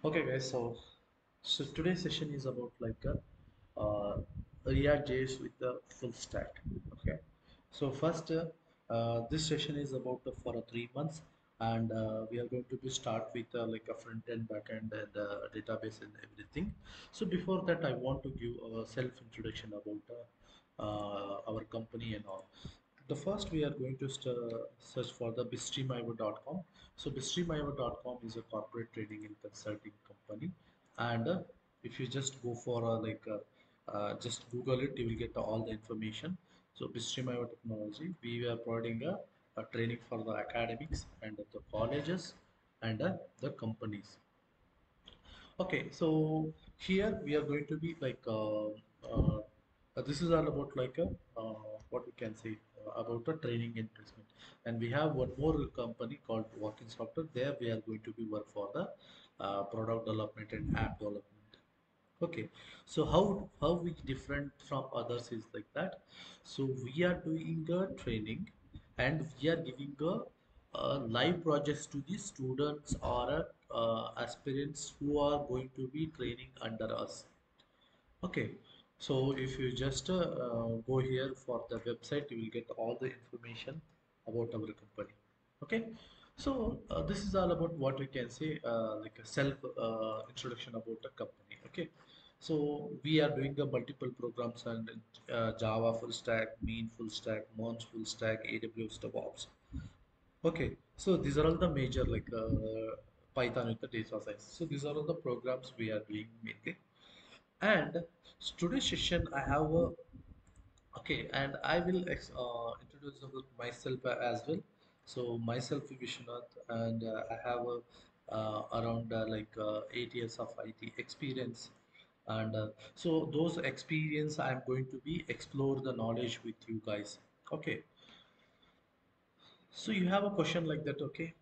Okay, guys. So today's session is about like React JS with the full stack. Okay. So first, this session is about for 3 months, and we are going to be start with like a front end, back end, and database and everything. So before that, I want to give a self introduction about our company and all. The first we are going to search for the BitstreamIO.com. So BitstreamIO.com is a corporate trading and consulting company, and if you just go for just Google it, you will get all the information. So BitstreamIO technology, we are providing a training for the academics and the colleges and the companies. Okay, so here we are going to be this is all about like a what we can say about the training and placement, and we have one more company called Working Software. There we are going to be work for the product development and app development. Okay, so how we different from others is like that. So we are doing a training, and we are giving live projects to the students or aspirants who are going to be training under us. Okay, so if you just go here for the website, you will get all the information about our company. Okay, so this is all about what we can say like a self introduction about the company. Okay, so we are doing the multiple programs and Java full stack, Mean full stack, Mons full stack, AWS DevOps. Okay, so these are all the major Python with the data science. So these are all the programs we are doing mainly. And today's session, I have a okay, and I will introduce about myself as well. So myself is Vishwanath, and I have around 8 years of IT experience, and so those experience I'm going to be explore the knowledge with you guys. Okay, so you have a question like that, okay?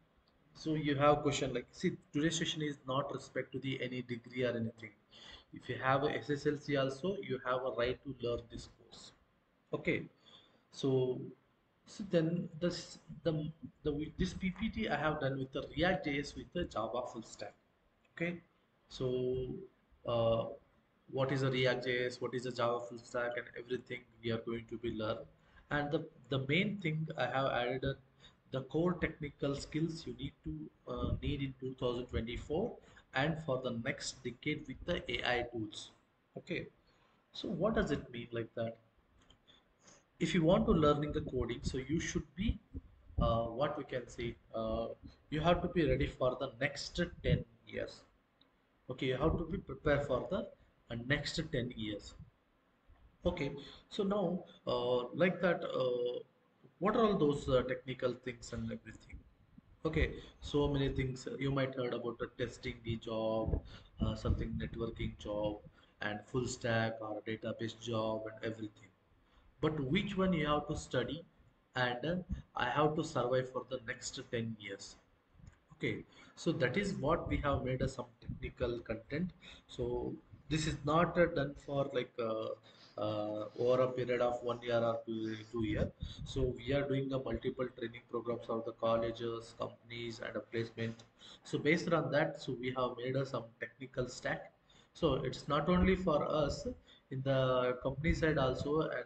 So you have question like, see, today's session is not respect to the any degree or anything. If you have a SSLC also, you have a right to learn this course. Okay, so then the this PPT I have done with the React JS with the Java full stack. Okay, so uh, what is a React JS, what is a Java full stack, and everything we are going to be learn. And the main thing I have added the core technical skills you need to need in 2024 and for the next decade with the AI tools. Okay, so what does it mean like that? If you want to learning the coding, so you should be what we can say you have to be ready for the next 10 years. Okay, you have to be prepared for the next 10 years. Okay, so now like that what are all those technical things and everything? Okay, so many things you might heard about the testing the job, something networking job, and full stack or database job and everything. But which one you have to study, and I have to survive for the next 10 years. Okay, so that is what we have made some technical content. So this is not done for over a period of 1 year or 2 year. So we are doing the multiple training programs of the colleges, companies, and a placement. So based on that, so we have made some technical stack. So it's not only for us in the company side also, and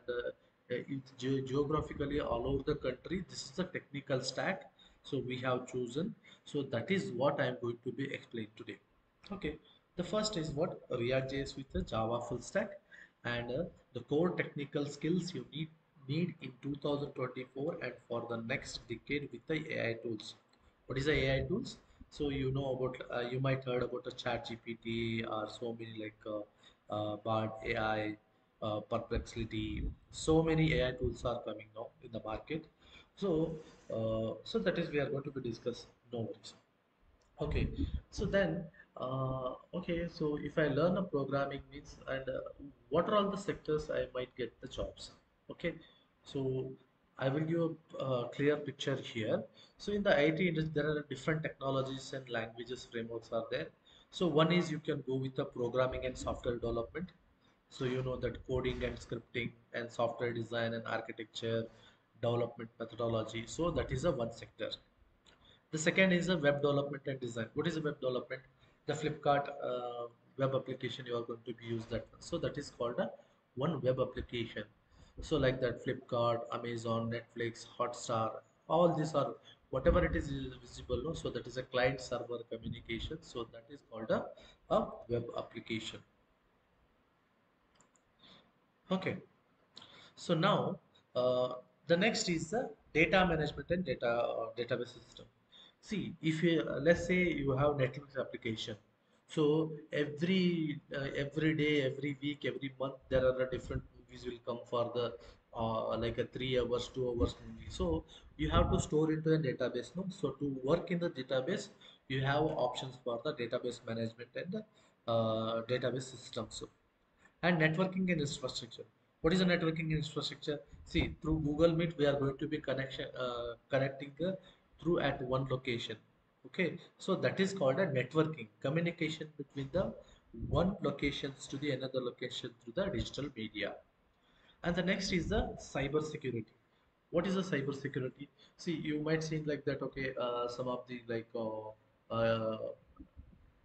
it's geographically all over the country. This is the technical stack. So we have chosen, so that is what I am going to be explained today. Okay, the first is what React JS with the Java full stack, and the core technical skills you need in 2024 and for the next decade with the AI tools. What is the AI tools? So you know about you might heard about the Chat GPT or so many Bard AI, Perplexity. So many AI tools are coming now in the market. So so that is we are going to be discuss. No worries. Okay, so then, okay, so if I learn a programming means, and what are all the sectors I might get the jobs? Okay, so I will give a clear picture here. So in the IT industry, there are different technologies and languages frameworks are there. So one is you can go with the programming and software development. So you know that coding and scripting and software design and architecture, development methodology. So that is a one sector. The second is a web development and design. What is a web development? the Flipkart web application you are going to be use that one. So that is called a one web application. So like that Flipkart, Amazon, Netflix, Hotstar, all these are whatever it is visible. No? So that is a client server communication. So that is called a web application. Okay. So now the next is the data management and database system. See, if you let's say you have Netflix application, so every day, every week, every month there are a different movies will come for the like a 3 hours, 2 hours movie. So you have to store into a database, no? So to work in the database, you have options for the database management and the database systems and networking and infrastructure. What is a networking infrastructure? See, through Google Meet, we are going to be connecting through at one location. Okay, so that is called a networking communication between the one locations to the another location through the digital media. And the next is the cyber security. What is the cyber security? See, you might think like that. Okay, some of the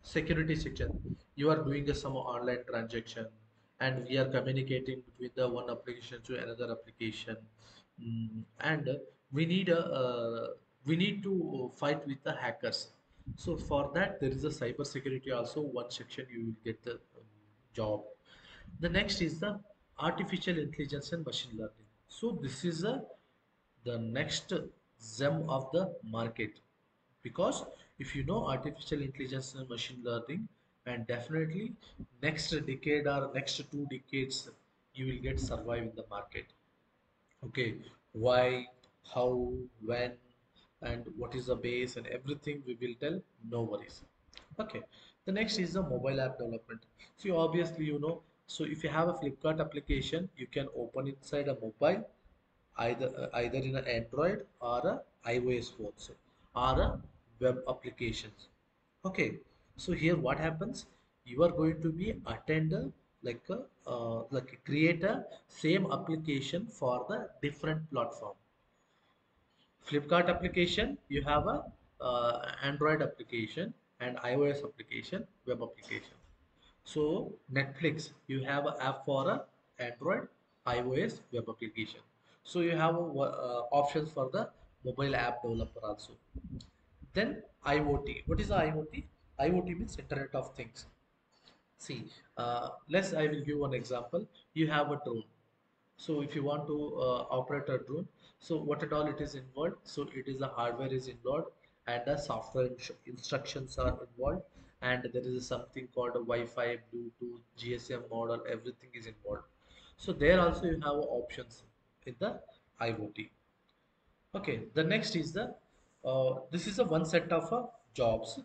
security section, you are doing some online transaction and we are communicating between the one application to another application. And we need to fight with the hackers. So for that there is a cyber security also one section you will get the job. The next is the artificial intelligence and machine learning. So this is the next gem of the market, because if you know artificial intelligence and machine learning, and definitely next decade or next 2 decades you will get survive in the market. Okay, why, how, when, and what is the base and everything we will tell, no worries. Okay, the next is the mobile app development. See, obviously you know, so if you have a Flipkart application you can open inside a mobile, either in an Android or a iOS phones or a web applications. Okay, so here what happens? You are going to be attend create a same application for the different platform. Flipkart application, you have a Android application and iOS application, web application. So Netflix, you have an app for a Android, iOS, web application. So you have options for the mobile app developer also. Then IoT. What is the IoT? IoT means Internet of Things. See, I will give one example. You have a drone. So if you want to operate a drone, so what at all it is involved? So it is the hardware is involved and the software instructions are involved, and there is something called a Wi-Fi, Bluetooth, GSM model, everything is involved. So there also you have options in the IoT. Okay, the next is the this is a one set of jobs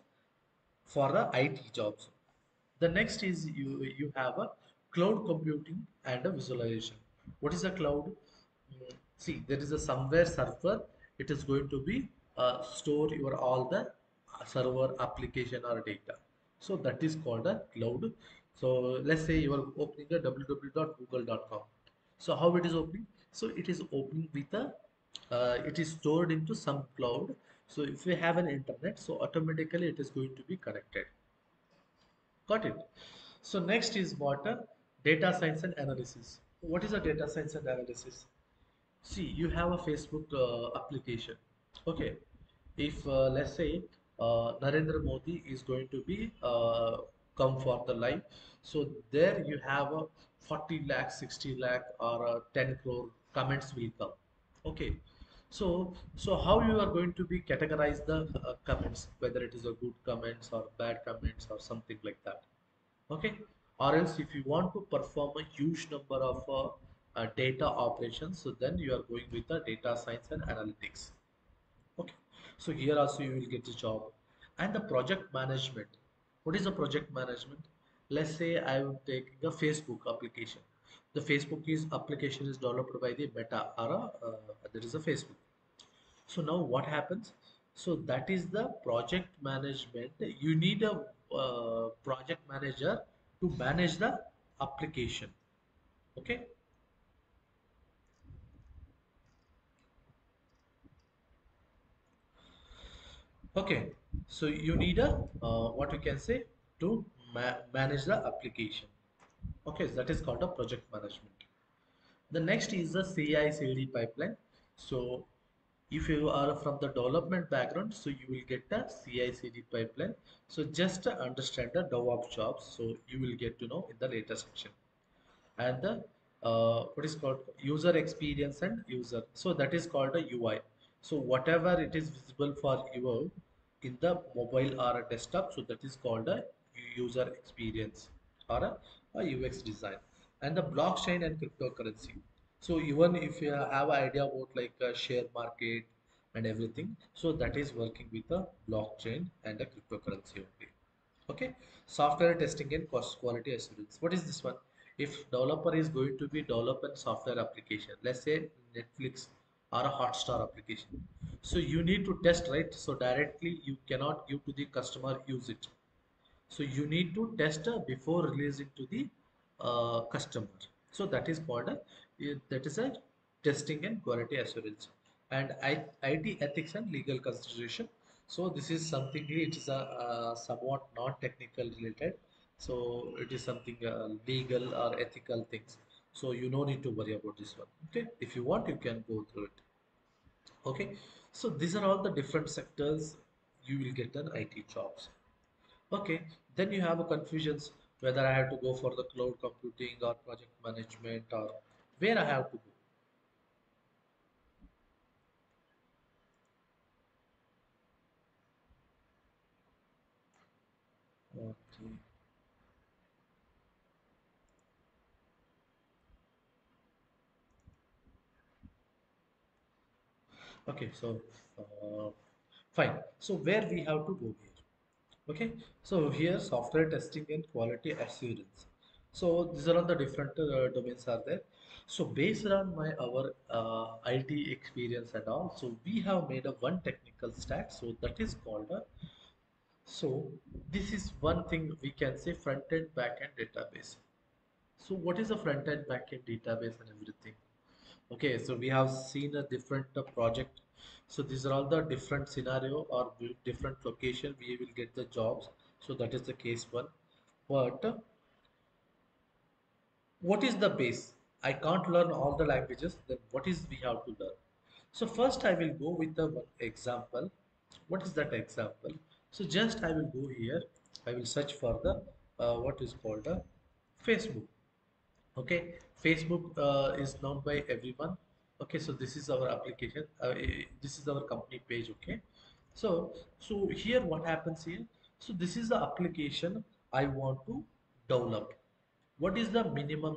for the IT jobs. The next is you have a cloud computing and a visualization. What is a cloud? See, there is a somewhere server. It is going to be store your all the server application or data. So that is called a cloud. So let's say you are opening a www.google.com. So how it is opening? So it is opening with a it is stored into some cloud. So if you have an internet, so automatically it is going to be connected. Got it. So next is what data science and analysis. What is a data science and analysis? See, you have a Facebook application. Okay, if let's say Narendra Modi is going to be come for the live, so there you have a 40 lakh, 60 lakh, or 10 crore comments will come. Okay, so how you are going to be categorize the comments, whether it is a good comments or bad comments or something like that. Okay, or else if you want to perform a huge number of data operations, so then you are going with the data science and analytics. Okay, so here also you will get the job. And the project management. What is the project management? Let's say I am taking a Facebook application. The Facebook is application is developed by the Meta or there is a Facebook. So now what happens? So that is the project management. You need a project manager to manage the application. Okay. Okay. So you need a what we can say. to manage the application. Okay, so that is called a project management. The next is the CI/CD pipeline. So if you are from the development background, so you will get the CI/CD pipeline. So just understand the DevOps jobs. So you will get to know in the later section. And the what is called user experience and user. So that is called a UI. So whatever it is visible for you in the mobile or a desktop, so that is called a user experience or a UX design. And the blockchain and cryptocurrency. So even if you have an idea about like a share market and everything, so that is working with a blockchain and a cryptocurrency only. Okay, software testing and cost quality assurance. What is this one? If developer is going to be develop a software application, let's say Netflix or a Hotstar application, so you need to test, right? So directly you cannot give to the customer use it, so you need to test before releasing to the customer. So that is called that is a testing and quality assurance. And IT ethics and legal consideration. So this is something, it is a somewhat non-technical related. So it is something legal or ethical things. So you no need to worry about this one. Okay, if you want, you can go through it. Okay, so these are all the different sectors you will get an IT jobs. Okay, then you have a confusions whether I have to go for the cloud computing or project management or where I have to go. Okay, okay, so uh, fine. So where we have to go here? Okay, so here software testing and quality assurance. So these are all the different domains are there. So based on my our IT experience and all, so we have made a one technical stack. So that is called a. So this is one thing we can say front end, back end database. So what is a front end, back end database and everything? Okay, so we have seen a different project. So these are all the different scenario or different location we will get the jobs. So that is the case one. But what is the base? I can't learn all the languages. Then what is we have to learn? So first I will go with the one example. What is that example? So just I will go here. I will search for the what is called a Facebook. Okay, Facebook is known by everyone. Okay, so this is our application, this is our company page. Okay, so here what happens here, so this is the application I want to develop. What is the minimum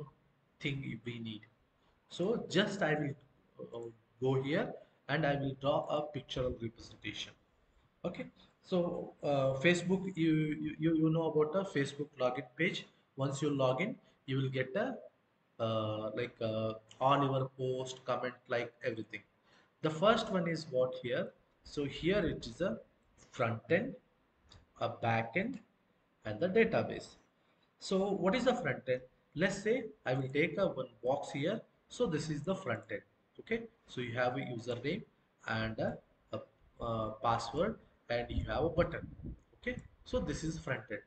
thing we need? So just I will go here and I will draw a pictorial representation. Okay, so Facebook, you know about the Facebook login page. Once you log in, you will get a like all your post, comment, like everything. The first one is what here. So here it is a front end, a back end, and the database. So what is the front end? Let's say I will take a one box here. So this is the front end. Okay. So you have a username and a password and you have a button. Okay. So this is front end.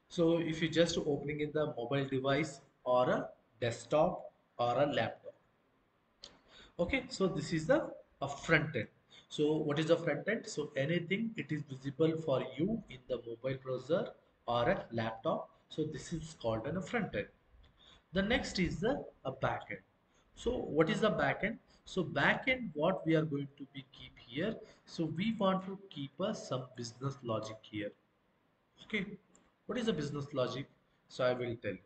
So if you just opening in the mobile device or a desktop or a laptop. Okay, so this is the front end. So what is the front end? So anything it is visible for you in the mobile browser or a laptop. So this is called a front end. The next is the back end. So what is the back end? So back end, what we are going to be keep here. So we want to keep some business logic here. Okay, what is the business logic? So I will tell you.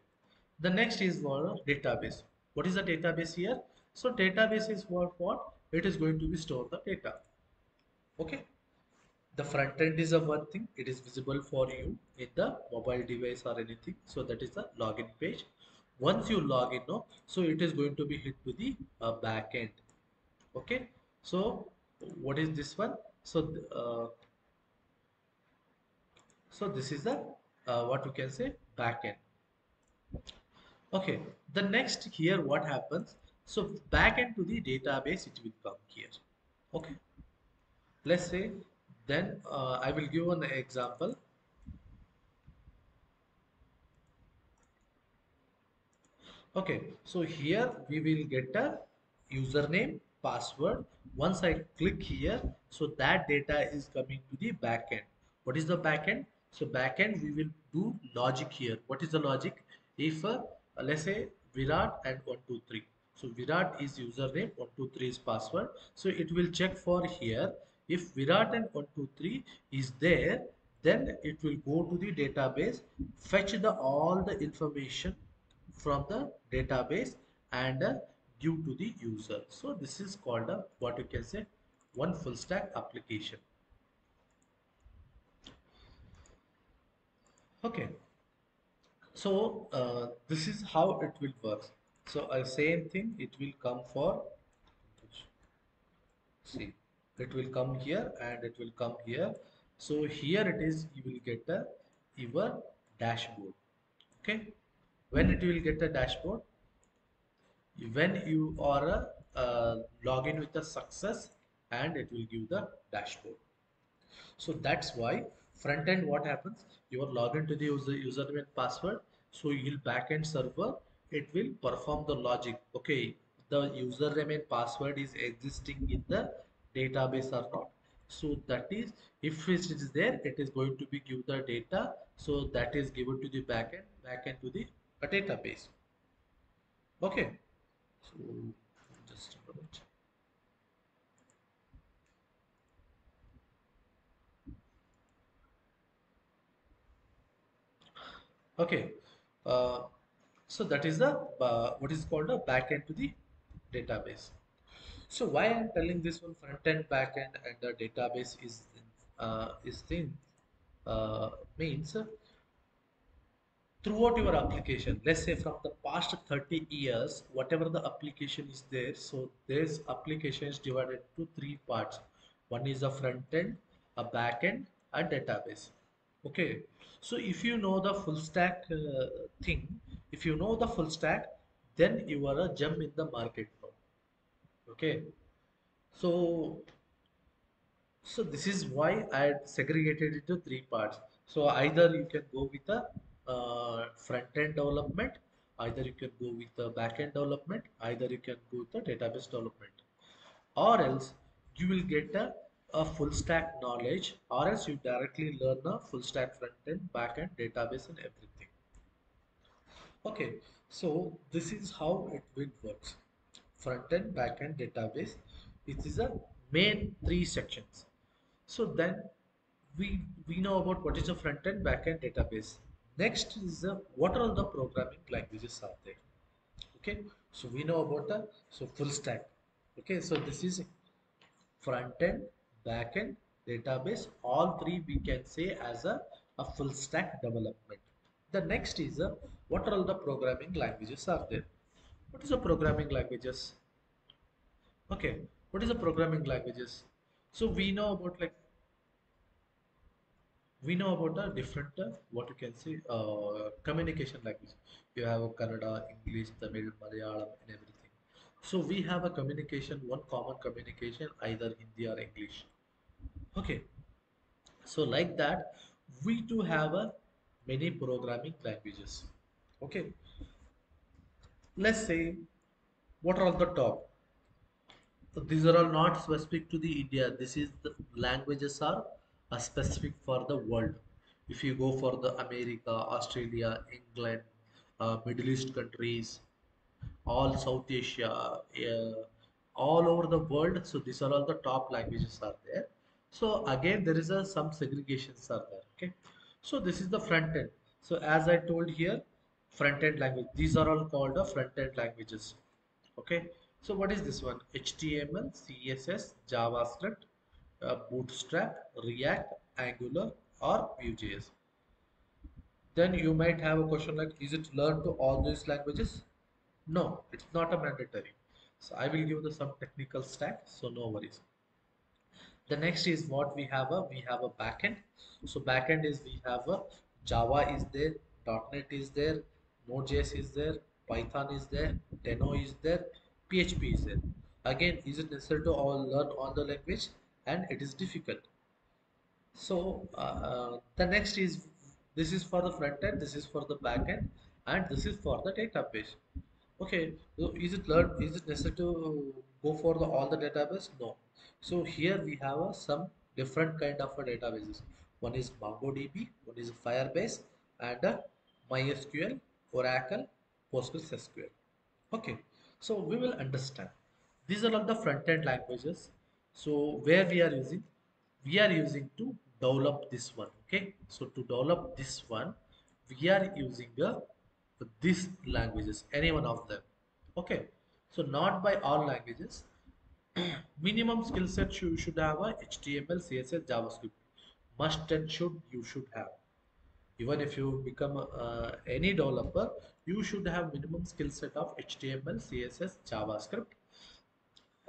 The next is what database. What is the database here? So database is what? It is going to be store the data. Okay. The front end is a one thing. It is visible for you in the mobile device or anything. So that is the login page. Once you log in, no, so it is going to be hit to the back end. Okay. So what is this one? So so this is the what you can say back end. Okay, the next here what happens? So back into the database it will come here. Okay, let's say then I will give an example. Okay, so here we will get a username, password. Once I click here, so that data is coming to the backend. What is the backend? So backend we will do logic here. What is the logic? If let's say Virat and 123. So Virat is username, 123 is password. So it will check for here. If Virat and 123 is there, then it will go to the database, fetch the all the information from the database and give to the user. So this is called a what you can say one full stack application. Okay, so this is how it will work. So same thing it will come for, see, it will come here and it will come here. So here it is, you will get a your dashboard. Okay, when it will get a dashboard, when you are log in with a success, and it will give the dashboard. So that's why front end what happens, you are logged into the username and password, so you'll backend server, it will perform the logic. Okay, the username and password is existing in the database or not. So that is, if it is there, it is going to be give the data, so that is given to the backend to the database. Okay, so just a minute. Okay, uh, so that is the what is called a backend to the database. So why I'm telling this one front end, back end, and the database is thing means throughout your application. Let's say from the past 30 years, whatever the application is there. So this application is divided to three parts. One is a front end, a back end, and database. Okay, so if you know the full stack thing, if you know the full stack, then you are a gem in the market now. Okay, so this is why I segregated it to three parts. So either you can go with a front end development, either you can go with the back end development, either you can go with the database development, or else you will get a full stack knowledge, or else you directly learn a full stack front end, back end, database, and everything. Okay, so this is how it will works. Front end, back end, database. It is a main three sections. So then we know about what is a front end, back end, database. Next is what are all the programming languages are there. Okay, so we know about the full stack. Okay, so this is front end, back end, database. All three we can say as a full stack development. The next is what are all the programming languages are there. What is the programming languages? Okay, what is the programming languages? So we know about the different what you can say communication language. You have a Kannada, English, Tamil, Malayalam, and everything. So we have a communication, one common communication, either Hindi or English. Okay, so like that, we do have a many programming languages. Okay, let's say what are all the top. So these are all not specific to the India. This is the languages are specific for the world. If you go for the America, Australia, England, Middle East countries, all South Asia, all over the world. So these are all the top languages are there. So again, there is a some segregations are there. Okay. So this is the front end. So as I told here, front end language. These are all called the front end languages. Okay, so what is this one? HTML, CSS, JavaScript, Bootstrap, React, Angular, or Vue.js. Then you might have a question like, is it learned to all these languages? No, it's not a mandatory. So I will give the some technical stack, so no worries. The next is what we have a backend. So backend is we have a Java is there, .NET is there, Node.js is there, Python is there, Deno is there, PHP is there. Again, is it necessary to all learn all the language? And it is difficult. So the next is, this is for the front end, this is for the back end, and this is for the database. Okay, so is it learn? Is it necessary to go for the all the database? No. So here we have some different kind of databases. One is MongoDB, one is Firebase, and MySQL, Oracle, PostgreSQL. Okay, so we will understand. These are all the front-end languages. So where we are using to develop this one. Okay, so to develop this one, we are using these languages, any one of them. Okay, so not by all languages. Minimum skill set you should have a HTML, CSS, JavaScript. Must and should you should have. Even if you become any developer, you should have minimum skill set of HTML, CSS, JavaScript.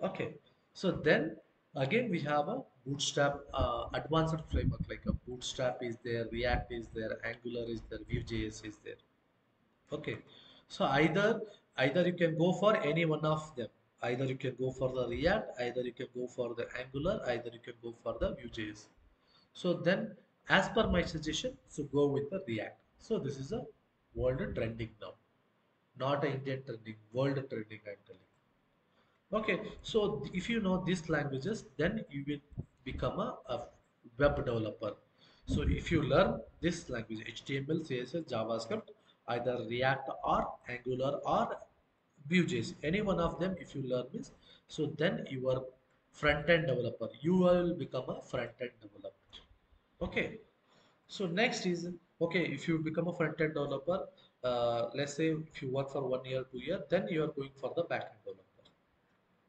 Okay, so then again we have a Bootstrap advanced framework, like a Bootstrap is there, React is there, Angular is there, Vue.js is there. Okay, so either you can go for any one of them. Either you can go for the React, either you can go for the Angular, either you can go for the Vue.js. So then, as per my suggestion, so go with the React. So this is a world trending now, not a Indian trending, world trending I'm telling. Okay, so if you know these languages, then you will become a web developer. So if you learn this language, HTML, CSS, JavaScript, either React or Angular or Vue.js, any one of them, if you learn this, so then you are front-end developer. You will become a front-end developer. Okay, so next is okay. If you become a front-end developer, let's say if you work for 1 year, 2 year, then you are going for the back-end developer.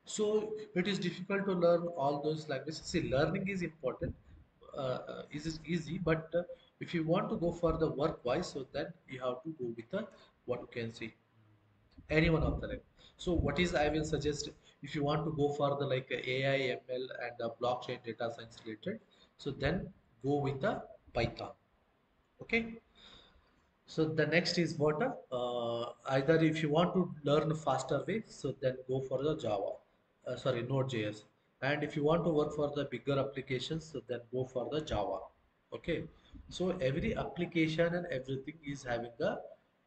So it is difficult to learn all those languages. See, learning is important, is easy, but if you want to go for the work wise, so then you have to go with the what you can say any one of the like. So what is I will suggest if you want to go for the like AI, ML, and blockchain data science related, so then go with the Python. Okay. So the next is what either if you want to learn faster way, so then go for the Java, sorry Node.js, and if you want to work for the bigger applications, so then go for the Java. Okay, so every application and everything is having the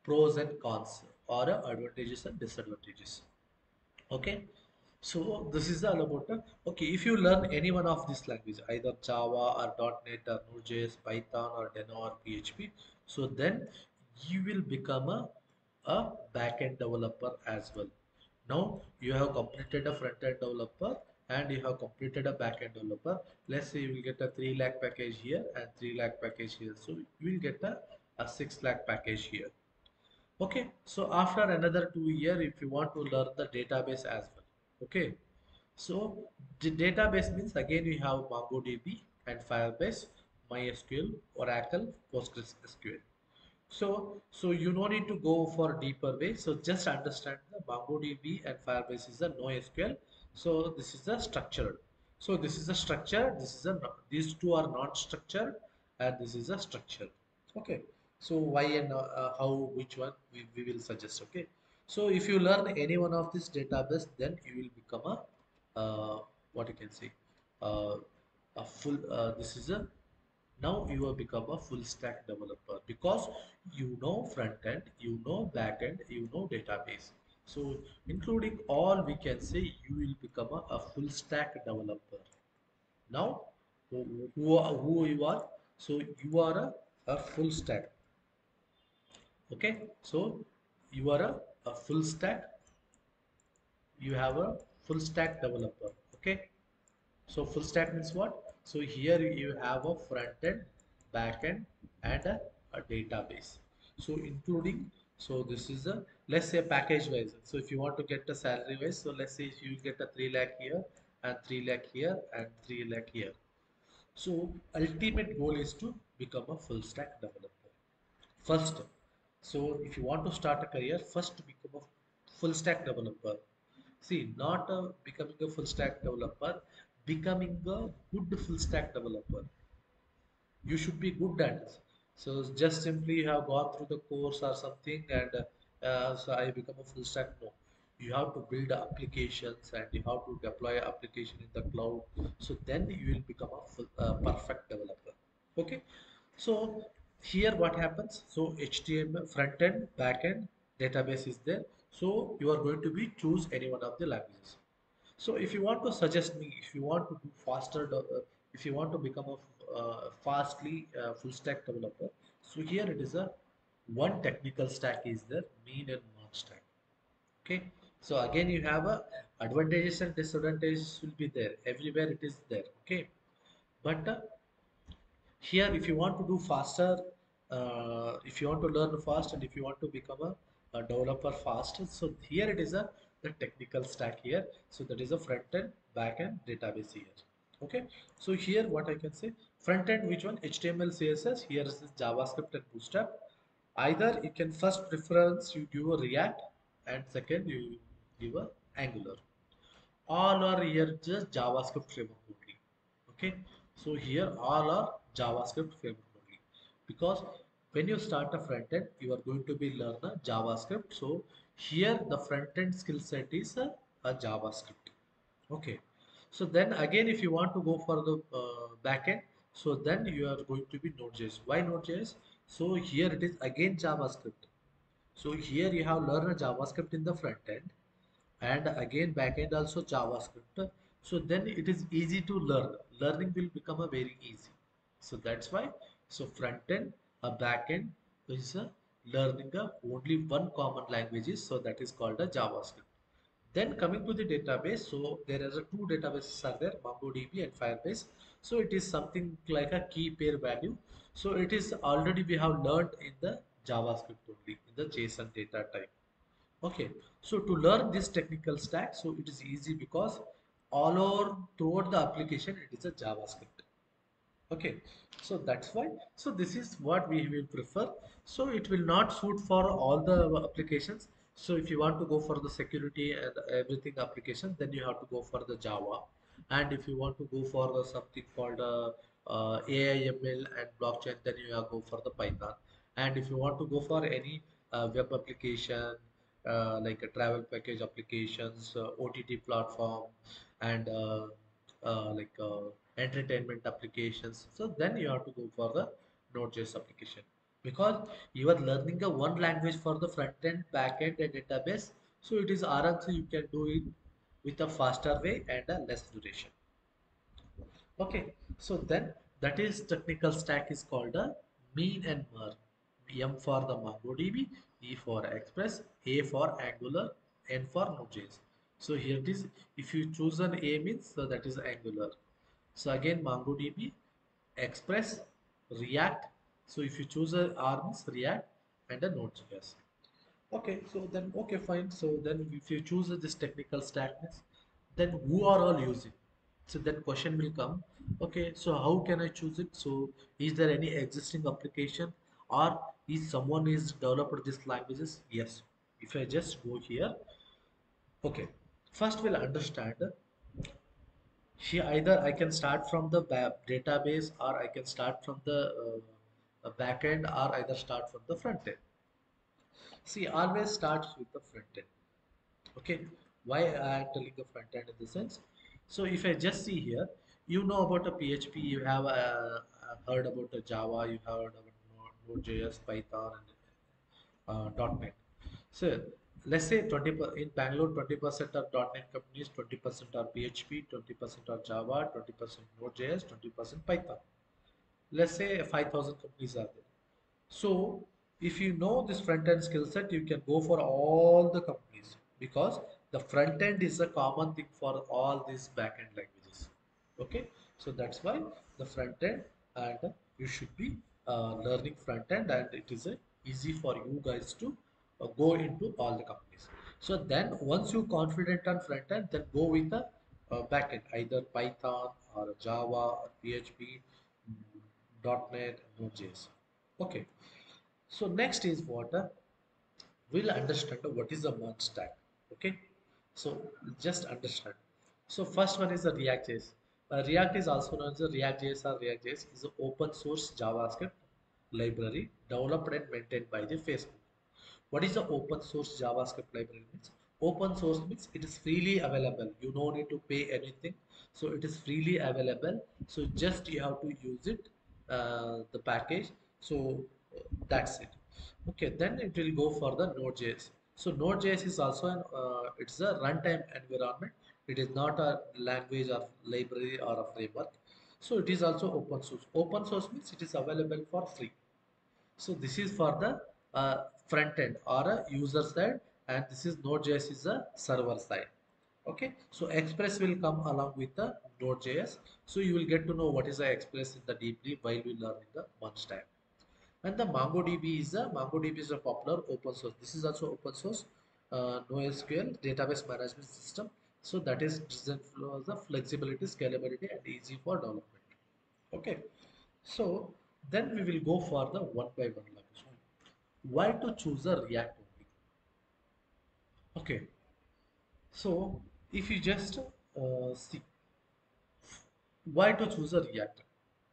pros and cons or advantages and disadvantages. Okay, so this is all about okay. If you learn any one of these language, either Java or .NET or Node.js, Python or Deno or PHP, so then you will become a back-end developer as well. Now you have completed a front-end developer and you have completed a back-end developer. Let's say you will get a 3 lakh package here and 3 lakh package here. So you will get a 6 lakh package here. Okay, so after another 2 year, if you want to learn the database as well. Okay, so the database means again we have MongoDB and Firebase, MySQL, Oracle, PostgreSQL. So you no need to go for deeper way. So just understand the MongoDB and Firebase is a NoSQL. So this is the structured. So this is a structure. This is a these two are non-structured, and this is a structure. Okay. So why and how which one we will suggest. Okay. So if you learn any one of this database, then you will become a what you can say uh, a full. This is a now you have become a full stack developer because you know front end, you know back end, you know database. So including all we can say you will become a full stack developer. Now who you are? So you are a full stack. Okay, so you are a full stack, you have a full stack developer. Okay, so full stack means what? So here you have a front end, back end, and a database. So including, so this is a, let's say package wise. So if you want to get the salary wise, so let's say you get a 3 lakh here and 3 lakh here and 3 lakh here. So ultimate goal is to become a full stack developer. First, so if you want to start a career, first become a full stack developer. See, not becoming a full stack developer, becoming a good full stack developer. You should be good at it. So just simply you have gone through the course or something and so I become a full stack. No, you have to build applications and you have to deploy application in the cloud. So then you will become a full, perfect developer. Okay. So here what happens? So HTML front end, back end, database is there. So you are going to be choose any one of the languages. So if you want to suggest me, if you want to do faster, if you want to become a fastly full stack developer, so here it is a one technical stack is there, mean and merge stack. Okay. So again, you have a advantages and disadvantages will be there everywhere. It is there. Okay. But here if you want to do faster, if you want to learn fast and if you want to become a developer fast, so here it is a the technical stack here. So that is a front end, back end, database here. Okay. So here what I can say, front end, which one? HTML, CSS. Here is this JavaScript and Bootstrap. Either you can first preference you give a React, and second you give a Angular. All are here just JavaScript framework only. Okay, so here all are JavaScript framework only, because when you start a front end, you are going to be learn a JavaScript. So here the front end skill set is a JavaScript. Okay, so then again, if you want to go for the backend, so then you are going to be Node.js. Why Node.js? So here it is again JavaScript. So here you have learned JavaScript in the front end, and again backend also JavaScript. So then it is easy to learn. Learning will become a very easy. So that's why. So front end, a backend is a learning a only one common language is, so that is called a JavaScript. Then coming to the database, so there are two databases are there, MongoDB and Firebase. So it is something like a key pair value. So it is already we have learned in the JavaScript only in the JSON data type. Okay, so to learn this technical stack, so it is easy because all over throughout the application it is a JavaScript. Okay, so that's why. So this is what we will prefer. So it will not suit for all the applications. So if you want to go for the security and everything application, then you have to go for the Java. And if you want to go for something called AIML and blockchain, then you have to go for the Python. And if you want to go for any web application, like a travel package applications, OTT platform, and entertainment applications, so then you have to go for the Node.js application, because you are learning a one language for the front end, back end, and database. So it is aram, so you can do it with a faster way and a less duration. Okay, so then that is technical stack is called a mean and mer. M for the MongoDB, E for Express, A for Angular, N for Node.js. So here it is. If you choose an A means, so that is Angular. So again MongoDB, Express, React. So if you choose a R means React and a Node.js. Okay, so then okay fine. So then if you choose this technical stackness, then who are all using? So then question will come. Okay, so how can I choose it? So is there any existing application, or is someone is developed these languages? Yes. If I just go here, okay. First we'll understand here either I can start from the database, or I can start from the back end, or either start from the front end. See, always starts with the front end. Okay, why I am telling the front end in the sense, so if I just see here, you know about a PHP, you have heard about a Java, you have heard about Node.js, Python, and .NET. So let's say 20 in Bangalore, 20% are .NET companies, 20% are PHP, 20% are Java, 20% Node.js, 20% Python. Let's say 5,000 companies are there. So if you know this front end skill set, you can go for all the companies, because the front end is a common thing for all these back end languages. Okay, so that's why the front end, and you should be learning front end, and it is easy for you guys to go into all the companies. So then once you confident on front end, then go with the back end, either Python or Java or PHP, .NET, Node.js. Okay. So next is what we'll understand what is a merge stack. Okay, so just understand. So first one is the React.js. React is also known as the React.js, or React.js is an open source JavaScript library developed and maintained by the Facebook. What is the open source JavaScript library means? Open source means it is freely available. You don't need to pay anything. So it is freely available. So just you have to use it, the package. So that's it. Okay, then it will go for the Node.js. So Node.js is also it's a runtime environment. It is not a language or library or a framework. So it is also open source. Open source means it is available for free. So this is for the front end or a user side, and this is Node.js is a server side. Okay, so Express will come along with the Node.js. So you will get to know what is the Express in the deeply while we learn in the one time. And the MongoDB is a popular open source. This is also open source NoSQL database management system. So that is designed for the flexibility, scalability, and easy for development. Okay. So then we will go for the one by one level. Why to choose a React only? Okay. So if you just see why to choose a React.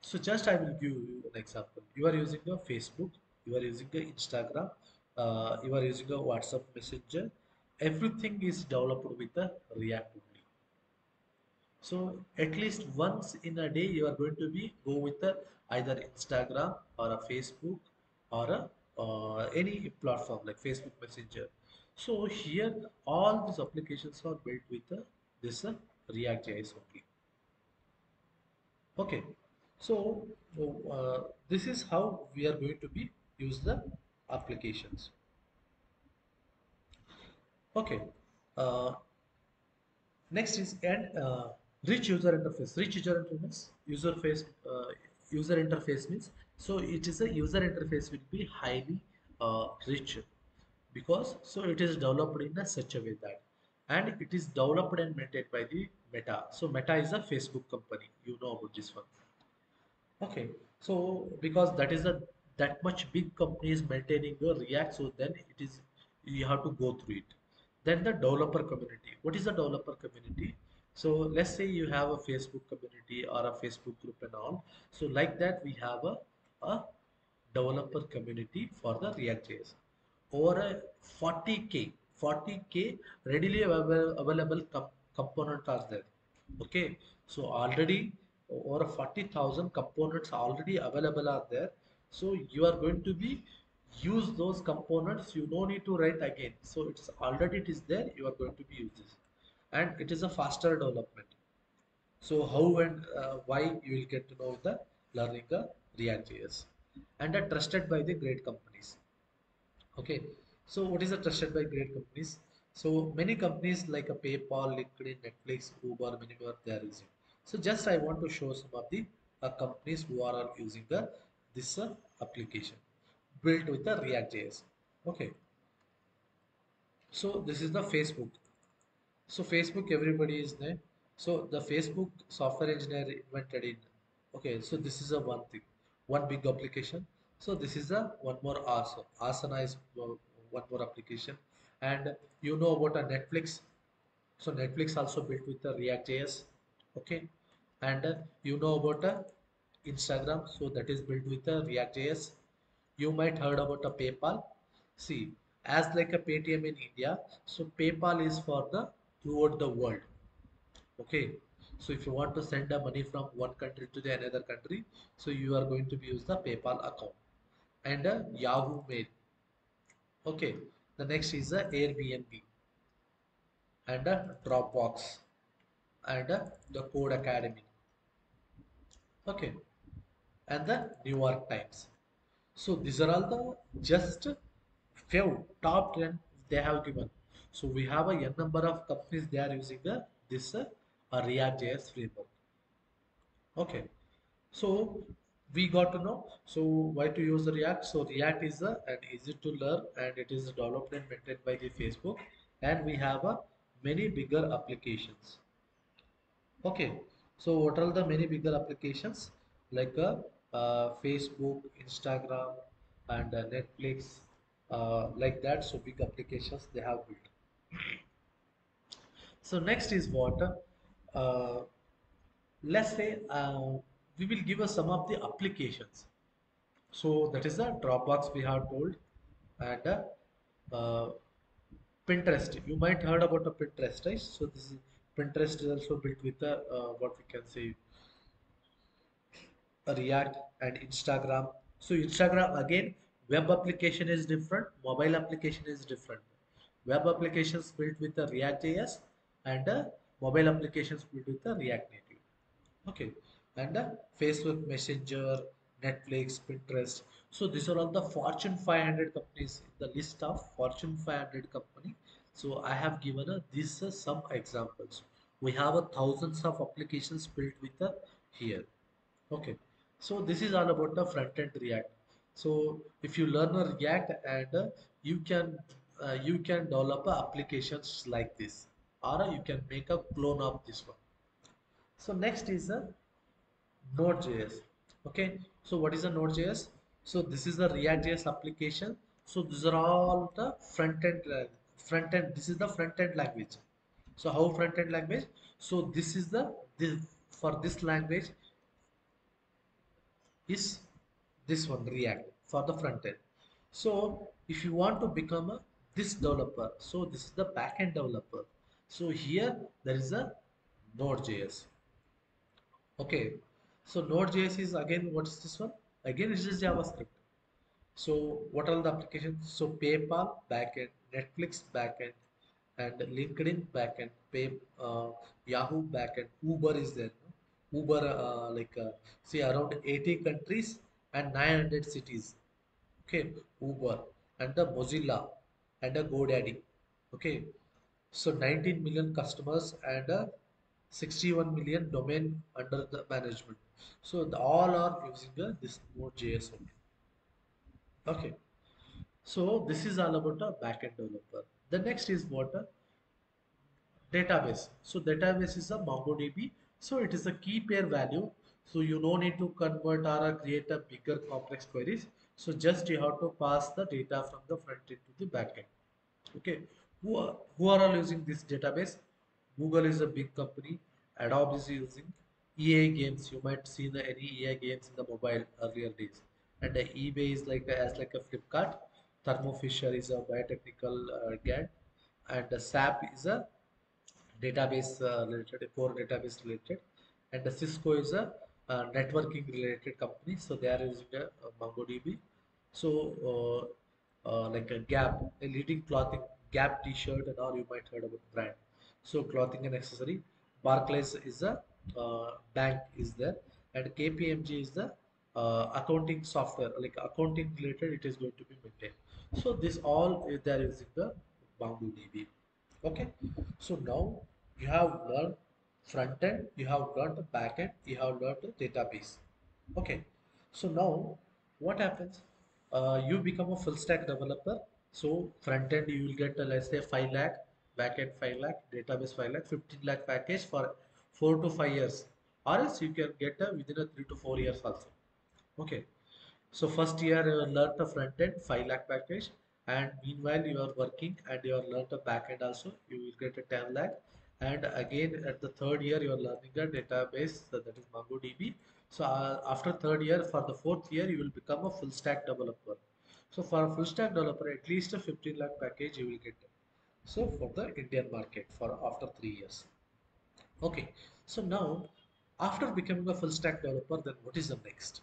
So just I will give you an example. You are using a Facebook, you are using a Instagram, you are using a WhatsApp Messenger. Everything is developed with a React only. So at least once in a day you are going to be go with a, either Instagram or a Facebook or a any platform like Facebook Messenger. So here all these applications are built with this React JS only. Okay, so this is how we are going to be use the applications. Okay, uh, next is and rich user interface. Rich user interface means so it is a user interface will be highly rich because so it is developed in a such a way that and it is developed and maintained by the Meta. So Meta is a Facebook company. You know about this one. Okay, so because that is a that much big company is maintaining the React, so then it is you have to go through it. Then the developer community. What is the developer community? So let's say you have a Facebook community or a Facebook group and all. So like that we have a developer community for the React.js. Over a 40K readily available component are there. Okay, so already over 40,000 components already available are there. So you are going to be use those components. You no need to write again. So it's already it is there. You are going to be use this, and it is a faster development. So how and why you will get to know the learning the React.js and are trusted by the great companies. Okay, so what is the trusted by great companies? So many companies like a PayPal, LinkedIn, Netflix, Uber, many more they are using. So just I want to show some of the companies who are all using the this application built with the React.js. Okay, so this is the Facebook. So Facebook, everybody is there. So the Facebook software engineer invented it. Okay, so this is a one thing, one big application. So this is a one more Asana. Asana is one more application, and you know about a Netflix. So Netflix also built with the React.js. Okay, and you know about a Instagram. So that is built with the React.js. You might heard about a PayPal. See, as like a Paytm in India, so PayPal is for the throughout the world. Okay, so if you want to send the money from one country to the another country, so you are going to be use the PayPal account and a Yahoo Mail. Okay, the next is the Airbnb and a Dropbox and the Code Academy. Okay, and the New York Times. So these are all the just few top 10 they have given. So we have a n number of companies they are using this React.js framework. Okay, so we got to know. So why to use the React? So React is an easy to learn and it is developed and maintained by the Facebook, and we have many bigger applications. Okay, so what are the many bigger applications like Facebook, Instagram, and Netflix, like that? So big applications they have built. So next is what? Uh, let's say we will give us some of the applications. So that is the Dropbox we have told, and uh, Pinterest. You might heard about a Pinterest, right? So this is Pinterest is also built with a what we can say React and Instagram. So Instagram again Web application is different, mobile application is different. Web applications built with the React.js and mobile applications built with the React Native. Okay, and Facebook Messenger, Netflix, Pinterest. So these are all the Fortune 500 companies in the list of Fortune 500 company. So I have given these some examples. We have thousands of applications built with here. Okay, so this is all about the front-end React. So if you learn a React and you can develop applications like this, or you can make a clone of this one. So next is Node.js. Okay, so what is a Node.js? So this is the React.js application. So these are all the front end. This is the front end language. So how front end language? So this for this language is this one React for the front end. So if you want to become this developer, so this is the backend developer. So here there is a Node.js. Okay, so Node.js is again what is this one? Again it is JavaScript. So what are the applications? So PayPal backend, Netflix backend, and LinkedIn backend, Yahoo backend, Uber is there. No? Uber say around 80 countries and 900 cities. Okay, Uber and the Mozilla and the GoDaddy. Okay, so 19 million customers and 61 million domain under the management. So all are using this Node.js only. Okay. So this is all about a backend developer. The next is what a database. So database is a MongoDB. So it is a key pair value. So you no need to convert or create a bigger complex queries. So just you have to pass the data from the front end to the backend. Okay, who are all using this database? Google is a big company. Adobe is using EA games. You might see the any EA games in the mobile earlier days. And eBay is like as like a Flipkart. Thermo Fisher is a biotechnical GAD, and SAP is a database related, a core database related, and the Cisco is a networking related company. So they are using a MongoDB. So like a Gap, a leading clothing Gap T-shirt, and all you might heard about brand. So clothing and accessory. Barclays is a bank is there, and KPMG is the accounting software, like accounting related. It is going to be maintained. So this all they are using the MongoDB. Okay, so now you have learned front end, you have learned the back end, you have learned the database. Okay, so now what happens? You become a full stack developer. So front end you will get let's say 5 lakh, back end 5 lakh, database 5 lakh, 15 lakh package for 4 to 5 years, or else you can get within a 3 to 4 years also. Okay, so first year you learn the front end 5 lakh package, and meanwhile you are working and you are learn the back end also, you will get a 10 lakh. And again at the third year you are learning a database, so that is MongoDB. So after third year, for the fourth year, you will become a full stack developer. So for a full stack developer, at least a 15 lakh package you will get. So for the Indian market for after 3 years. Okay. So now after becoming a full stack developer, then what is the next?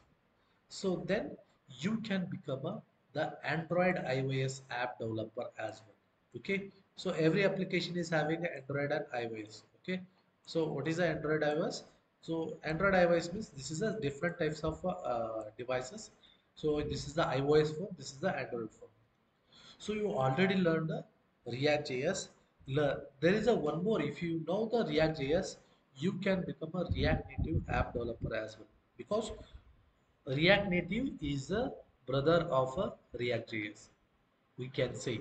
So then you can become the Android iOS app developer as well. Okay. So every application is having an Android and iOS. Okay. So what is the Android iOS? So Android iOS means this is a different types of devices. So this is the iOS phone. This is the Android phone. So you already learned the React.js. There is a one more. If you know the React.js, you can become a React Native app developer as well, because React Native is a brother of a React.js, we can say,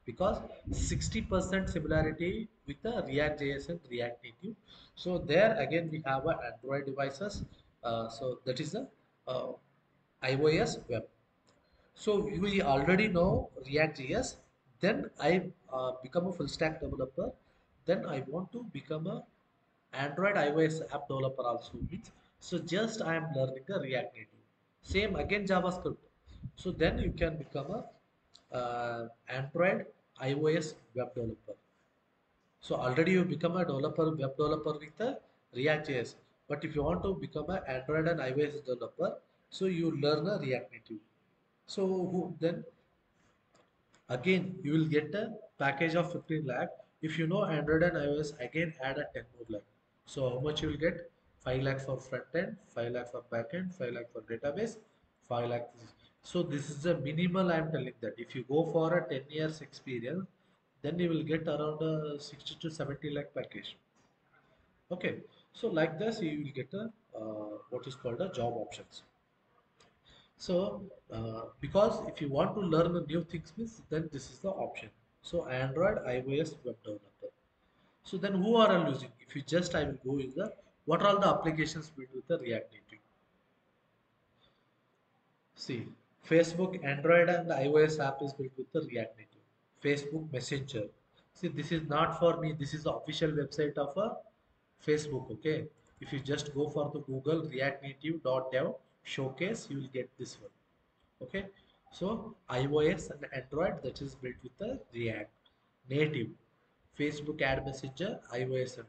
because 60% similarity with the React.js and React Native. So there again we have a Android devices. So that is the uh, iOS web. So we already know React.js. Then I become a full stack developer. Then I want to become a Android iOS app developer also means. So just I am learning a React Native. Same again JavaScript. So then you can become a Android iOS web developer. So already you become a developer, web developer with the React.js. But if you want to become an Android and iOS developer, so you learn a React Native. So then again you will get a package of 15 lakh. If you know Android and iOS, again add a 10 more lakh. So how much you will get? 5 lakh for front end, 5 lakh for back end, 5 lakh for database, 5 lakh. So this is the minimal I am telling that. If you go for a 10 years experience, then you will get around a 60 to 70 lakh package. Okay. So like this, you will get a what is called a job options. So, because if you want to learn the new things, means then this is the option. So, Android, iOS, web developer. So then who are using? If you just I will go in the what are all the applications built with the React Native? See, Facebook, Android, and iOS app is built with the React Native. Facebook Messenger. See, this is not for me. This is the official website of a Facebook. Okay. If you just go for the Google React Native .dev showcase, you will get this one. Okay, so iOS and Android that is built with the React Native. Facebook Ad Messenger, iOS and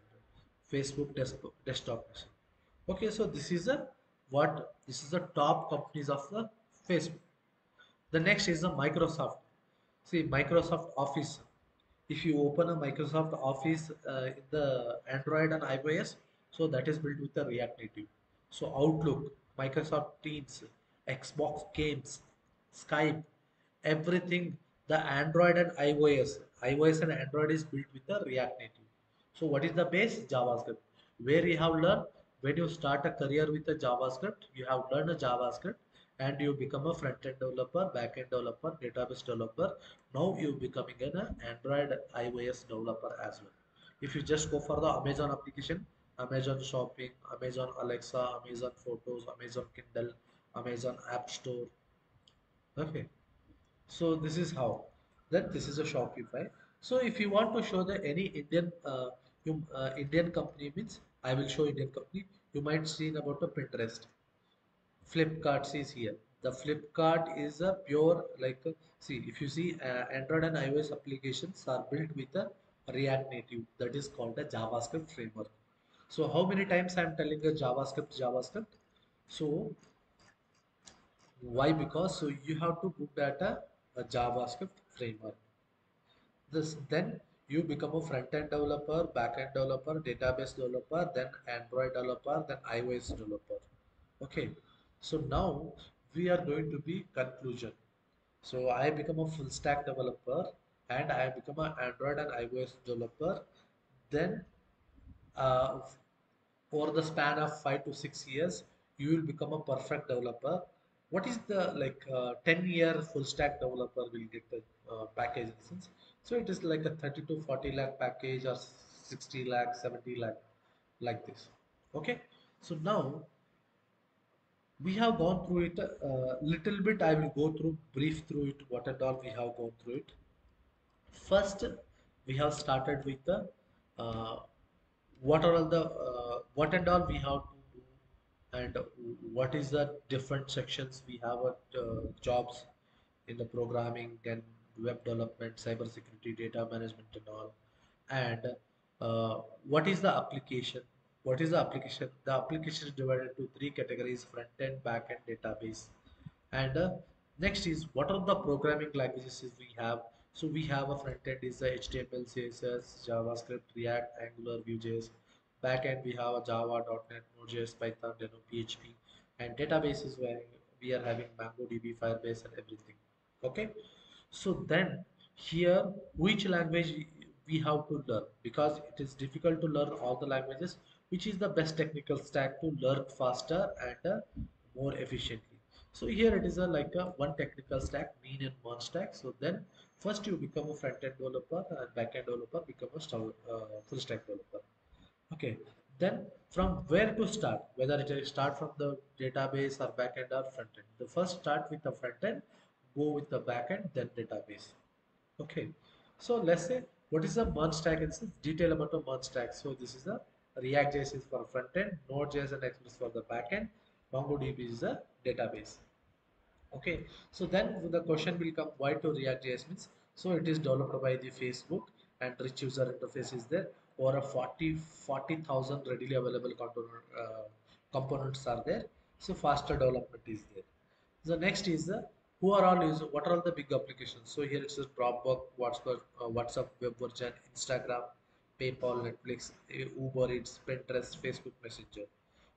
Facebook desktop Messenger. Okay, so this is a what this is the top companies of the Facebook. The next is the Microsoft. See, Microsoft Office. If you open a Microsoft Office in the Android and iOS, so that is built with the React Native. So Outlook, Microsoft Teams, Xbox Games, Skype, everything, the Android and iOS and Android is built with the React Native. So what is the base? JavaScript. Where you have learned when you start a career with a JavaScript, you have learned a JavaScript and you become a front-end developer, back-end developer, database developer. Now you becoming an Android iOS developer as well. If you just go for the Amazon application, Amazon Shopping, Amazon Alexa, Amazon Photos, Amazon Kindle, Amazon App Store. Okay. So this is how. Then this is a Shopify. So if you want to show the any Indian company means I will show Indian company. You might seen about the Pinterest. Flipkart is here. The Flipkart is a pure see if you see Android and iOS applications are built with a React Native that is called a JavaScript framework. So how many times I'm telling a JavaScript? So why? Because so you have to put that a JavaScript framework. This then you become a front-end developer, back-end developer, database developer, then Android developer, then iOS developer. Okay, so now we are going to be conclusion. So I become a full stack developer and I become an Android and iOS developer. Then uh, over the span of 5 to 6 years, you will become a perfect developer. What is the 10-year full stack developer will get the package instance? So it is like a 30 to 40 lakh package or 60 lakh, 70 lakh, like this. Okay. So now we have gone through it a little bit. I will go through brief through it, what and all we have gone through it. First, we have started with the uh, what are all the what and all we have to do and what is the different sections we have at jobs in the programming and web development, cyber security, data management and all. And what is the application? What is the application? The application is divided into three categories: front end, back end, database. And next is what are the programming languages is we have. So we have a front end is the HTML, CSS, JavaScript, React, Angular, Vue.js. Back end we have a Java, .NET, Node.js, Python, Deno, PHP, and database is where we are having MongoDB, Firebase, and everything. Okay, so then here which language we have to learn, because it is difficult to learn all the languages. Which is the best technical stack to learn faster and more efficiently? So here it is a one technical stack, mean and one stack. So then first you become a front end developer and back end developer become a full stack developer. Okay, then from where to start? Whether it is start from the database or backend or front end. The first start with the front end, go with the backend, then database. Okay, so let's say what is the merge stack? It's a detail about the merge stack. So this is the React.js is for front end, Node.js and Express for the backend, MongoDB is the database. Okay, so then the question will come why to React.js means, so it is developed by the Facebook and rich user interface is there, or a 40,000 readily available components are there. So faster development is there. The next is the who are all using, what are all the big applications? So here it says Dropbox, WhatsApp web version, Instagram, PayPal, Netflix, Uber Eats, Pinterest, Facebook Messenger.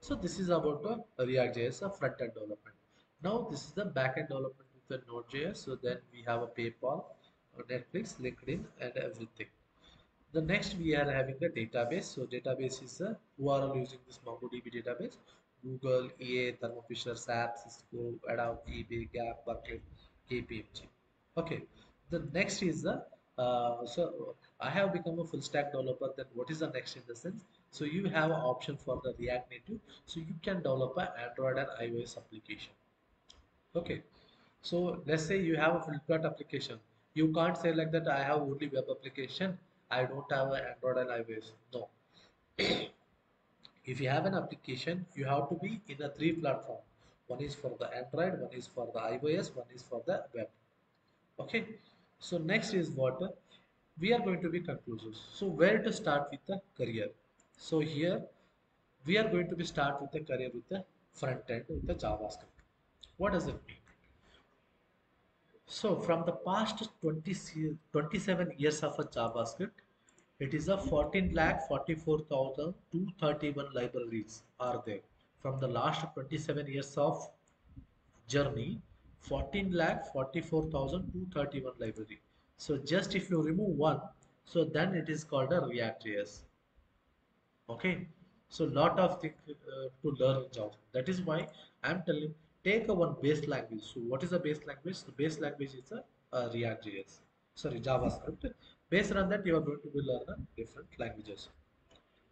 So this is about the React.js, a front-end development. Now this is the back-end development with the Node.js. So then we have a PayPal, Netflix, LinkedIn, and everything. The next we are having the database. So database is who are all using this MongoDB database? Google, EA, Thermo Fisher, SAP, Cisco, Adobe, eBay, Gap, Berkeley, KPMG. Okay. The next is the I have become a full stack developer. Then what is the next in the sense? So you have an option for the React Native. So you can develop an Android and iOS application. Okay. So let's say you have a Flipkart application. You can't say like that I have only web application. I don't have an Android and iOS. No. If you have an application, you have to be in a three platform. One is for the Android, one is for the iOS, one is for the web. Okay. So next is what we are going to be conclusions. So where to start with the career? So here we are going to be start with the career with the front end with the JavaScript. What does it mean? So from the past 27 years of a JavaScript, it is a 14 lakh 44,231 libraries are there. From the last 27 years of journey, 14 lakh 44,231 library. So just if you remove one, so then it is called a React.js. Okay, so lot of things to learn in Java. That is why I'm telling take a one base language. So what is the base language? The base language is a React.js. Sorry, JavaScript. Based on that, you are going to be learn different languages.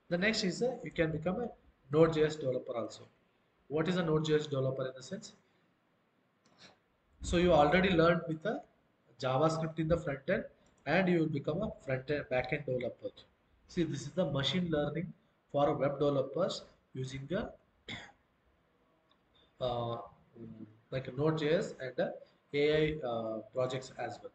The next is you can become a Node.js developer also. What is a Node.js developer in the sense? So you already learned with the JavaScript in the front end, and you will become a front end back end developer. See, this is the machine learning for web developers using the uh, like a Node.js and AI projects as well.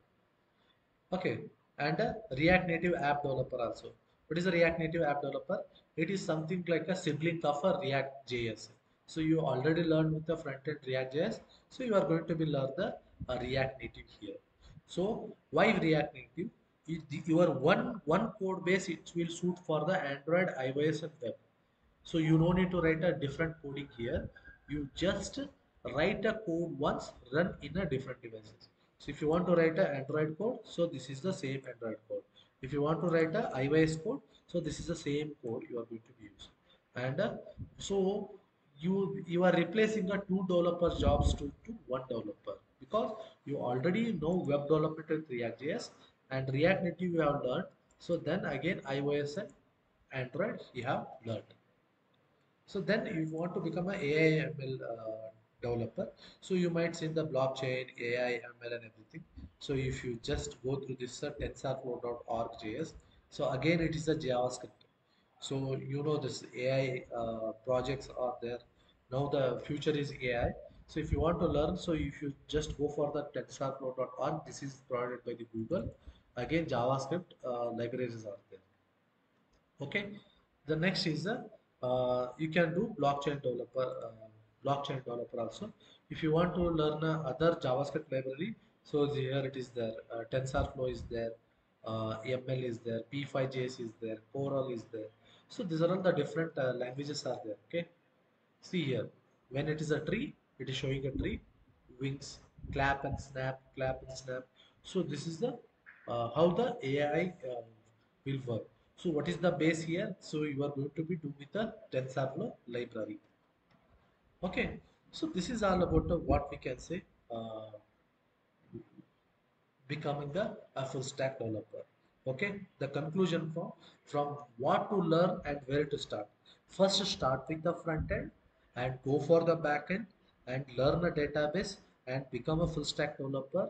Okay, and a React Native app developer also. What is a React Native app developer? It is something like a sibling of a React JS. So you already learned with the front end React JS. So you are going to be learn the React Native here. So why React Native? Your one code base it will suit for the Android, iOS, and web. So you don't need to write a different coding here. You just write a code once, run in a different devices. So if you want to write a Android code, so this is the same Android code. If you want to write a iOS code, so this is the same code you are going to use. And so you are replacing a two developer jobs to one developer because you already know web development with React.js and React Native you have learned. So then again iOS and Android you have learned. So then you want to become an AI ML developer. So you might see the blockchain, AI, ML and everything. So if you just go through this tensorflow.org JS, so again it is a JavaScript. So you know this AI projects are there. Now the future is AI. So if you want to learn, so if you just go for the tensorflow.org, this is provided by the Google. Again JavaScript libraries are there. Okay, the next is you can do blockchain developer also. If you want to learn other JavaScript library, so here it is there. TensorFlow is there, ML is there, P5JS is there, Coral is there. So these are all the different languages are there. Okay, see here when it is a tree, it is showing a tree, wings, clap and snap. So this is the how the AI will work. So what is the base here? So you are going to be do with the TensorFlow library. Okay. So this is all about what we can say becoming a full stack developer. Okay. The conclusion from what to learn and where to start. First, start with the front end and go for the back end and learn a database and become a full stack developer.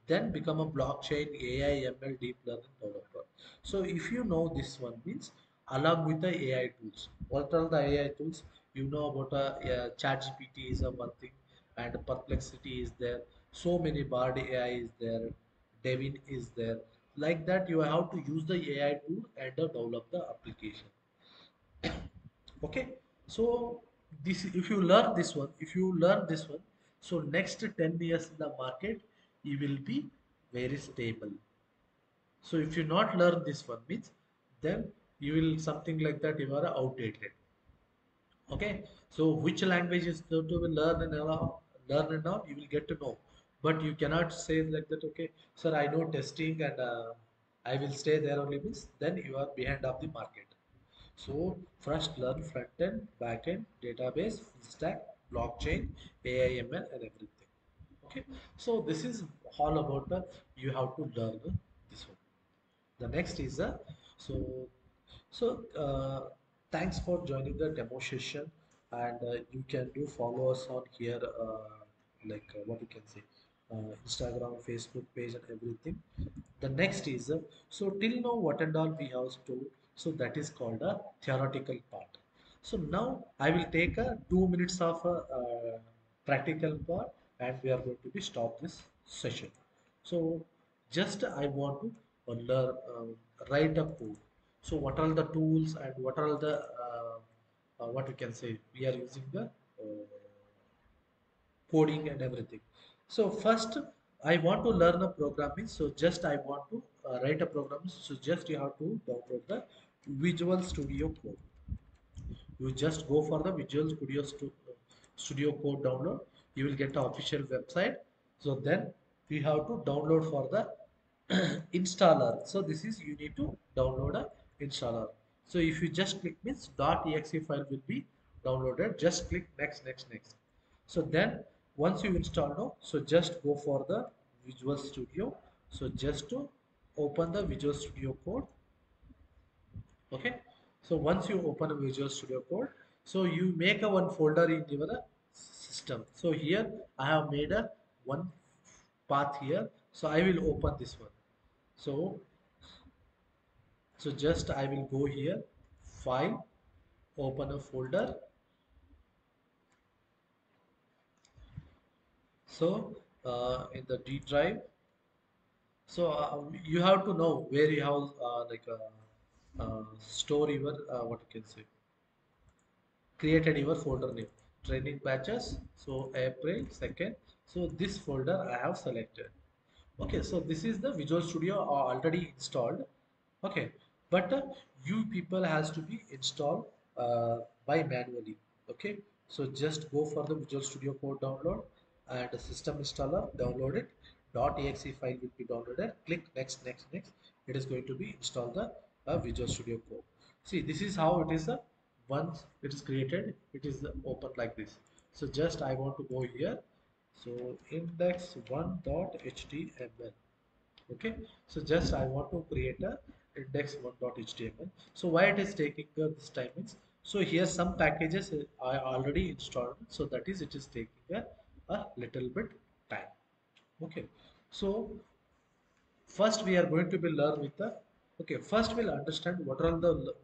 Then become a blockchain, AI, ML, deep learning developer. So if you know this one means along with the AI tools. What are the AI tools? You know about ChatGPT is a one thing, and Perplexity is there. So many Bard AI is there, Devin is there. Like that, you have to use the AI tool and develop the application. Okay, so this if you learn this one, So next 10 years in the market, you will be very stable. So if you not learn this one means, then you will something like that you are outdated. Okay, so which language is to be learn and now, learn and now you will get to know, but you cannot say like that. Okay, sir, I know testing and I will stay there only means then you are behind of the market. So first learn front end, back end, database, full stack, blockchain, AIML, and everything. Okay, so this is all about the you have to learn this one. The next is so so thanks for joining the demo session, and you can do follow us on here, what you can say, Instagram, Facebook page, and everything. The next is so till now what and all we have told. So that is called a theoretical part. So now I will take a 2 minutes of a practical part, and we are going to be stop this session. So just I want to learn write a code. So what are the tools and what are the what we can say we are using the coding and everything. So first I want to learn a programming. So just I want to write a program. So just you have to download the Visual Studio Code. You just go for the Studio Code download. You will get the official website. So then we have to download for the installer. So this is you need to download a installer. So if you just click means .exe file will be downloaded. Just click next, next, next. So then once you install now, so just go for the Visual Studio. So just to open the Visual Studio Code. Okay, so once you open a Visual Studio Code, so you make a one folder in your system. So here I have made a one path here, so I will open this one. So so just I will go here, file, open a folder. So in the D drive, so you have to know where you have store your what you can say, created your folder name, training batches. So April 2nd, so this folder I have selected. Okay, so this is the Visual Studio already installed. Okay, but you people has to be installed by manually. Okay, so just go for the Visual Studio Code download and the system installer, download it. .exe file will be downloaded. Click next, next, next. It is going to be install the Visual Studio Code. See, this is how it is. Once it is created, it is open like this. So just I want to go here. So index1.html. Okay, so just I want to create a index1.html. So why it is taking this time is, so here some packages I already installed, so that is it is taking a little bit time. Okay, so first we are going to be learn with the, okay, first we'll understand what are the,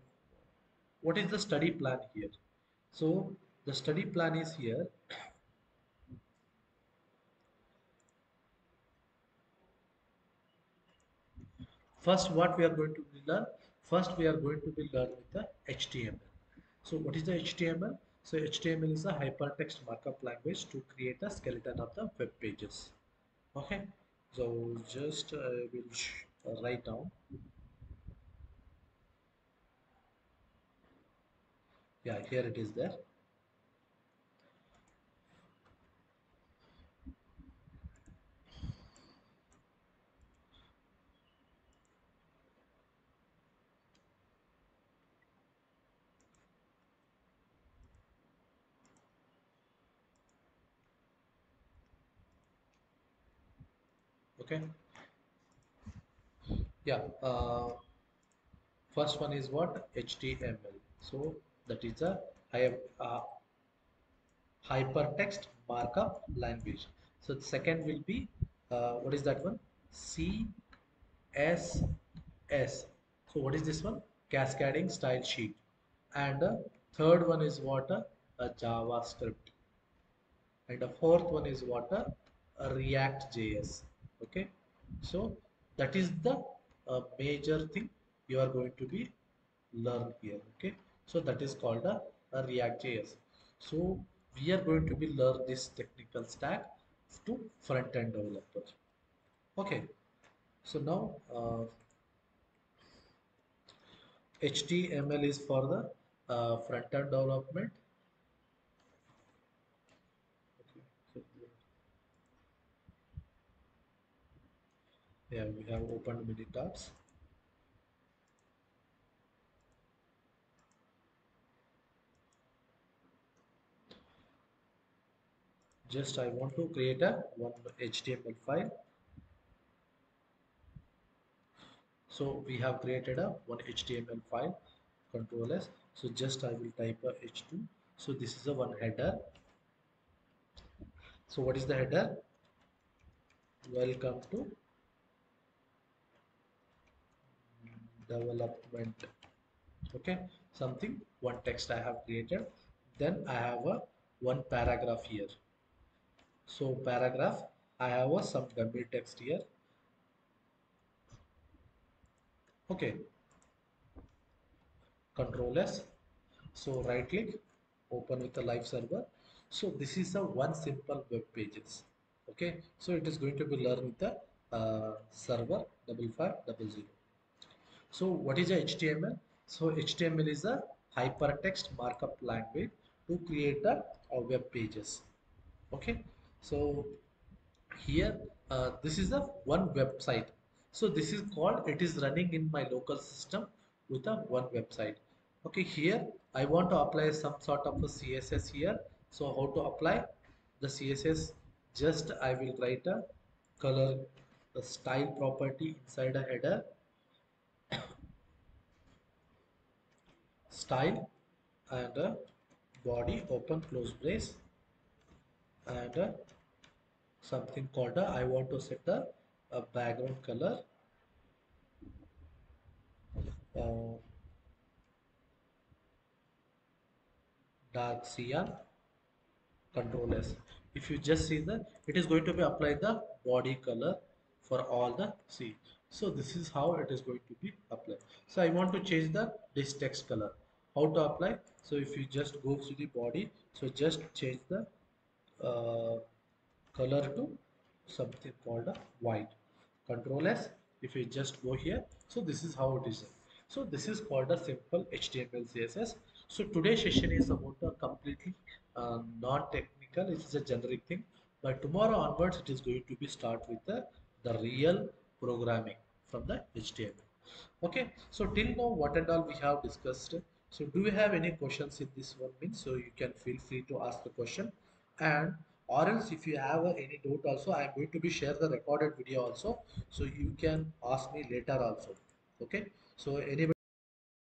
what is the study plan here. So the study plan is here. First, what we are going to be learn? First, we are going to be learn with the HTML. So, what is the HTML? So, HTML is a hypertext markup language to create a skeleton of the web pages. Okay. So, just will write down. Yeah, here it is there. Okay. Yeah. First one is what? HTML. So, that is a hypertext markup language. So, the second will be what is that one? CSS. So what is this one? Cascading style sheet. And third one is what? A JavaScript. And the fourth one is what? A React JS. Okay. So that is the major thing you are going to be learn here. Okay. So that is called a React JS. So we are going to be learn this technical stack to front end developer. Okay, so now HTML is for the front end development. Okay, so yeah, we have opened many tabs. Just I want to create a one HTML file. So we have created a one HTML file, Control S. So just I will type a H2. So this is a one header. So what is the header? Welcome to development. Okay, something one text I have created. Then I have a one paragraph here. So paragraph, I have a some dummy text here. Okay, Control S. So right click, open with the live server. So this is a one simple web pages. Okay, so it is going to be learned with the server 5500. So what is a HTML? So HTML is a hypertext markup language to create the web pages. Okay, so here this is a one website. So this is called, it is running in my local system with a one website. Okay, here I want to apply some sort of a CSS here. So how to apply the CSS? Just I will write a color, the style property inside a header, style, and a body, open close brace, and something called a, I want to set a background color, uh, dark cyan, Control S. If you just see that, it is going to be apply the body color for all the see. So this is how it is going to be applied. So I want to change the this text color. How to apply? So if you just go to the body, so just change the uh, color to something called a white. Control S. If you just go here, so this is how it is. So this is called a simple HTML CSS. So today's session is about a completely non-technical. It's a generic thing. But tomorrow onwards, it is going to be start with the real programming from the HTML. Okay, so till now, what and all we have discussed. So, do you have any questions in this one? Means, so you can feel free to ask the question, and or else if you have any doubt also, I am going to be share the recorded video also, so you can ask me later also. Okay, so anybody.